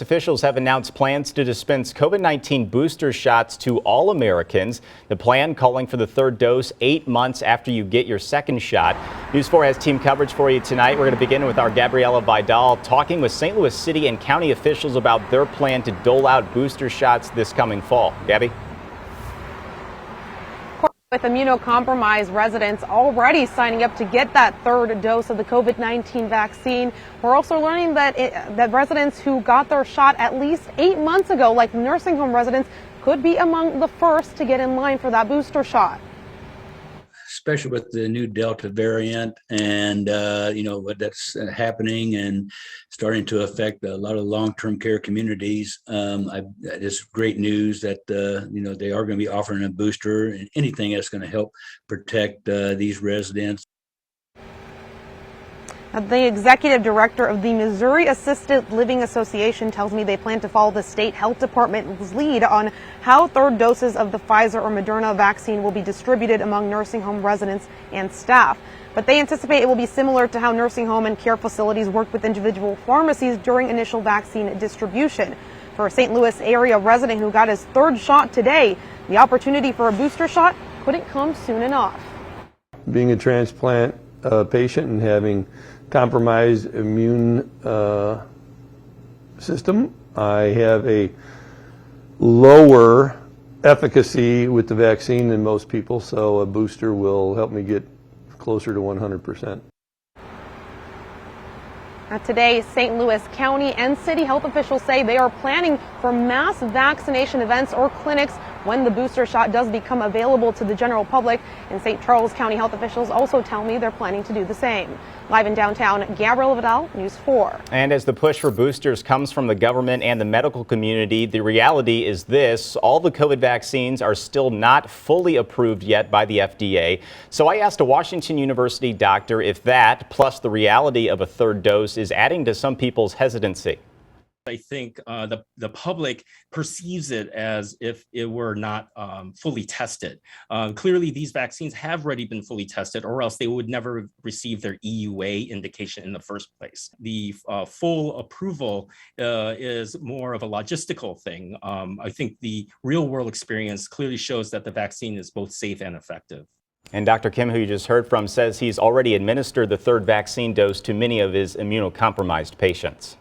Officials have announced plans to dispense COVID-19 booster shots to all Americans. The plan calling for the third dose 8 months after you get your second shot. News 4 has team coverage for you tonight. We're going to begin with our Gabriella Vidal talking with St. Louis City and county officials about their plan to dole out booster shots this coming fall. Gabby? With immunocompromised residents already signing up to get that third dose of the COVID-19 vaccine. We're also learning that residents who got their shot at least 8 months ago, like nursing home residents, could be among the first to get in line for that booster shot. Especially with the new Delta variant and, what that's happening and starting to affect a lot of long-term care communities. It's great news that, they are going to be offering a booster and anything that's going to help protect these residents. The executive director of the Missouri Assisted Living Association tells me they plan to follow the state health department's lead on how third doses of the Pfizer or Moderna vaccine will be distributed among nursing home residents and staff. But they anticipate it will be similar to how nursing home and care facilities work with individual pharmacies during initial vaccine distribution. For a St. Louis area resident who got his third shot today, the opportunity for a booster shot couldn't come soon enough. Being a transplant patient and having compromised immune system, I have a lower efficacy with the vaccine than most people, so a booster will help me get closer to 100%. Today, St. Louis County and city health officials say they are planning for mass vaccination events or clinics when the booster shot does become available to the general public. And St. Charles County health officials also tell me they're planning to do the same. Live in downtown, Gabriella Vidal, News 4. And as the push for boosters comes from the government and the medical community, the reality is this: all the COVID vaccines are still not fully approved yet by the FDA. So I asked a Washington University doctor if that, plus the reality of a third dose, is adding to some people's hesitancy. I think the public perceives it as if it were not fully tested. Clearly, these vaccines have already been fully tested, or else they would never receive their EUA indication in the first place. The full approval is more of a logistical thing. I think the real world experience clearly shows that the vaccine is both safe and effective. And Dr. Kim, who you just heard from, says he's already administered the third vaccine dose to many of his immunocompromised patients.